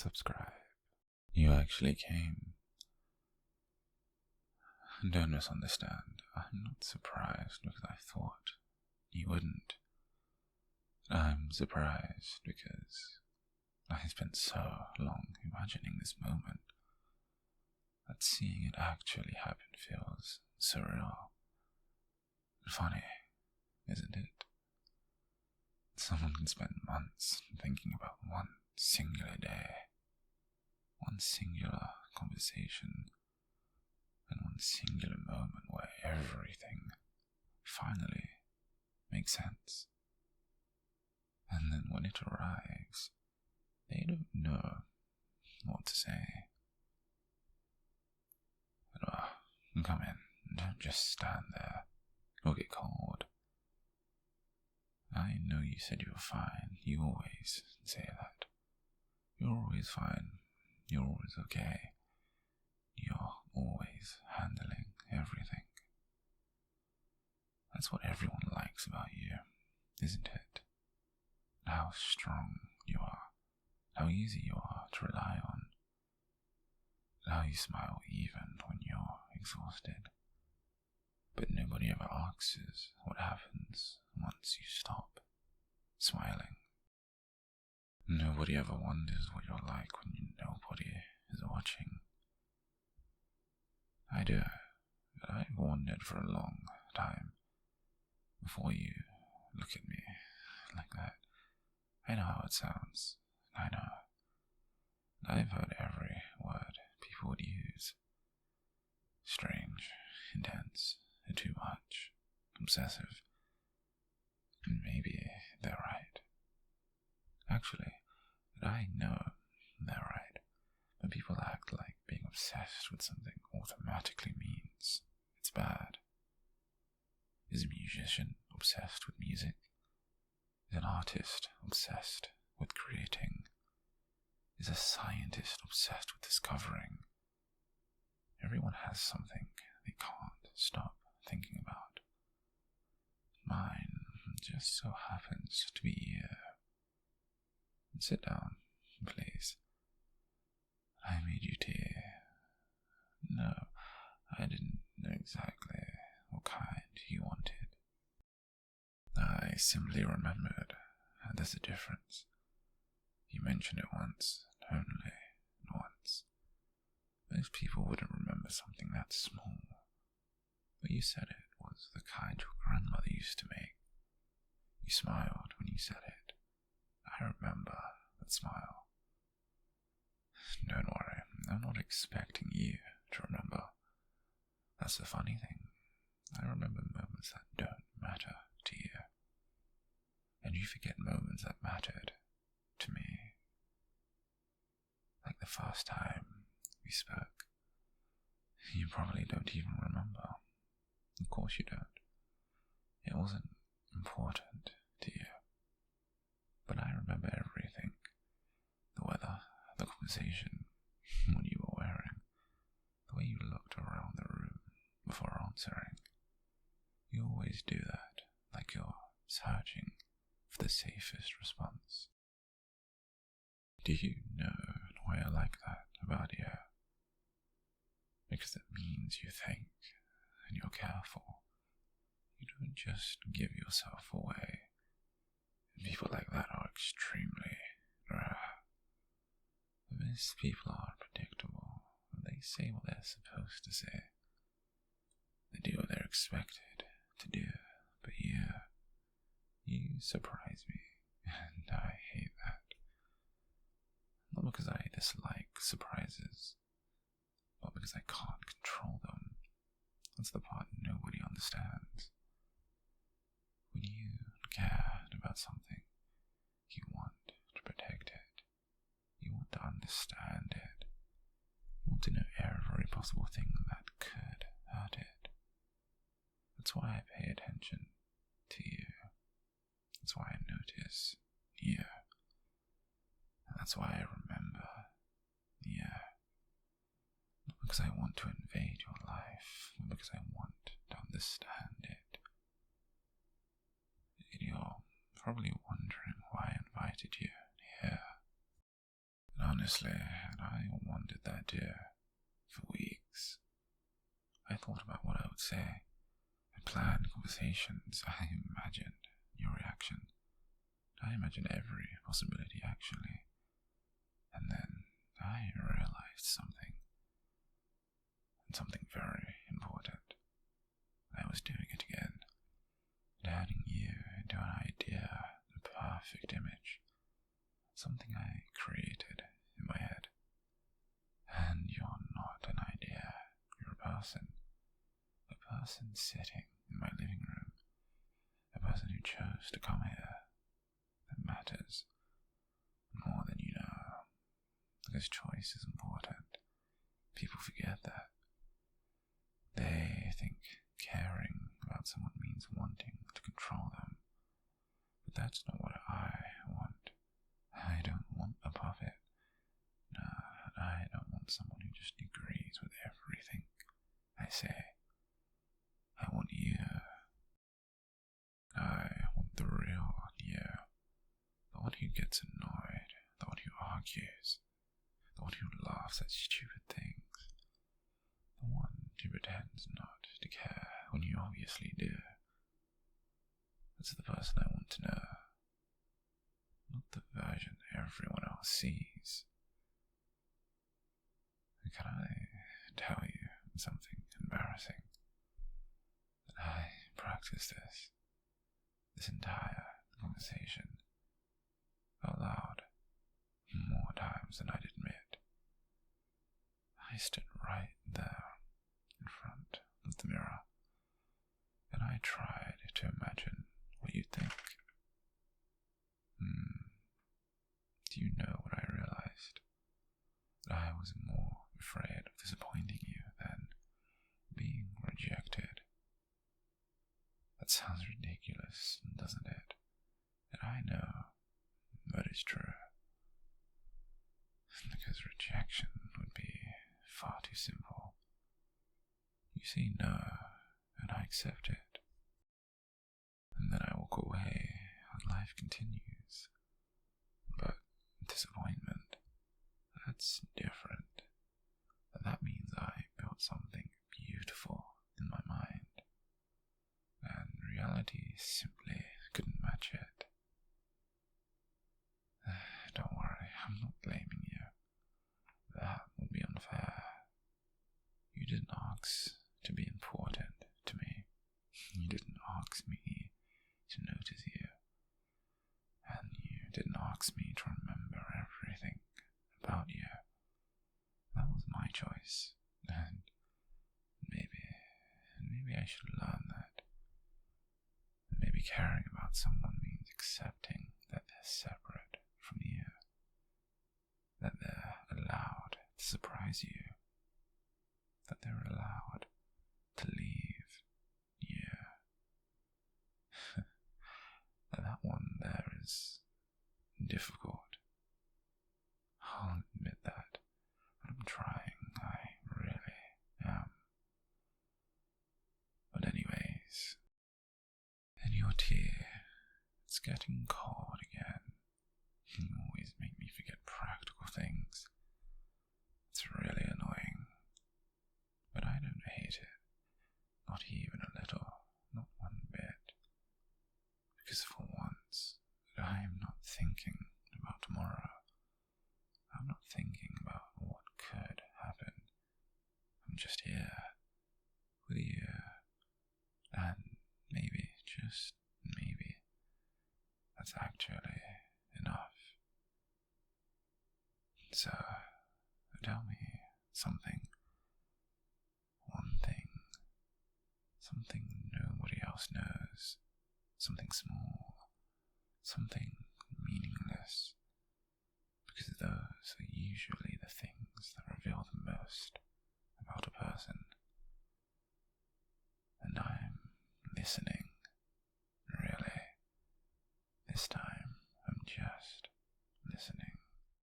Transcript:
subscribe. You actually came. Don't misunderstand. I'm not surprised because I thought you wouldn't. I'm surprised because I spent so long imagining this moment that seeing it actually happen feels surreal. Funny, isn't it? Someone can spend months thinking about one singular day, one singular conversation, and one singular moment where everything finally makes sense. And then when it arrives, they don't know what to say. But come in, don't just stand there. You'll get cold. I know you said you were fine. You always say that. You're always fine. You're always okay. You're always handling everything. That's what everyone likes about you, isn't it? How strong you are, how easy you are to rely on, how you smile even when you're exhausted. But nobody ever asks what happens once you stop smiling. Nobody ever wonders what you're like when nobody is watching. I do, but I've wondered for a long time before you look at me like that. I know how it sounds. I know. I've heard every word people would use. Strange, intense, too much, obsessive. And maybe they're right. Actually, I know they're right. When people act like being obsessed with something automatically means it's bad. Is a musician obsessed with music? Is an artist obsessed with creating? Is a scientist obsessed with discovering? Everyone has something they can't stop thinking about. Mine just so happens to be here. Sit down, please. I made you tea. No, I didn't know exactly what kind you wanted. I simply remembered there's a difference. You mentioned it once, only once. Most people wouldn't remember something that small. But you said it was the kind your grandmother used to make. You smiled when you said it. I remember that smile. Don't worry, I'm not expecting you to remember. That's the funny thing. I remember moments that don't matter to you. And you forget moments that mattered to me. Like the first time we spoke. You probably don't even remember. Of course you don't. It wasn't important to you. But I remember everything. The weather, the conversation, what you were wearing, the way you looked around the room before answering. You always do that, like you're searching for the safest response. Do you know why I like that about you? Because it means you think and you're careful. You don't just give yourself away. And people like that are extremely rare. Most people are predictable. They say what they're supposed to say. They do what they're expected to do. But you surprise me, and I hate that. Not because I dislike surprises, but because I can't control them. That's the part nobody understands. When you care about something, you want to protect it. You want to understand it. You want to know every possible thing that could hurt it. That's why I pay attention to you. That's why I notice you. And that's why I remember you. Not because I want to invade your life, but because I want to understand it. You're probably wondering why I invited you here. Honestly, I wanted that too. For weeks. I thought about what I would say. I planned conversations. I imagined your reaction. I imagined every possibility, actually. And then I realized something. And something very important. I was doing it again. Turning you into an idea, the perfect image. Something I created in my head. And you're not an idea. You're a person. A person sitting in my living room. A person who chose to come here. That matters. More than you know. Because choice is important. People forget that. They think caring about someone means wanting to control them. But that's not what I want. I don't want a puppet. No, I don't want someone who just agrees with everything I say. I want you. I want the real you. The one who gets annoyed. The one who argues. The one who laughs at stupid things. The one who pretends not to care when you obviously do. That's the person I want to know. Not the version everyone else sees. Can I tell you something embarrassing? That I practiced this entire conversation out loud more times than I'd admit. I stood right there in front of the mirror, and I tried to imagine what you'd think. Do you know what I realized? That I was more afraid of disappointing you than being rejected. That sounds ridiculous, doesn't it? And I know that is true. Because rejection would be far too simple. You say no, and I accept it. And then I walk away, and life continues. But disappointment, that's different. That means I built something beautiful in my mind. And reality simply couldn't match it. Don't worry, I'm not blaming you. That would be unfair. You didn't ask to be important to me. You didn't ask me to notice you. And you didn't ask me to remember everything about you. That was my choice. And maybe I should learn that. Maybe caring about someone means accepting that they're separate from you. That they're allowed to surprise you. That they're allowed to leave you. That one there is difficult. I'll admit that. But I'm trying. I really am. But anyways, in your tea, it's getting cold again. You always make me forget practical things. It's really annoying. But I don't hate it. Not even a little. Not one bit. Because for once, I am not thinking about tomorrow. I'm not thinking about what could happen. I'm just here with you. And maybe, just maybe, that's actually enough. So, tell me something. One thing. Something nobody else knows. Something small. Something meaningless. Because those are usually the things that reveal the most.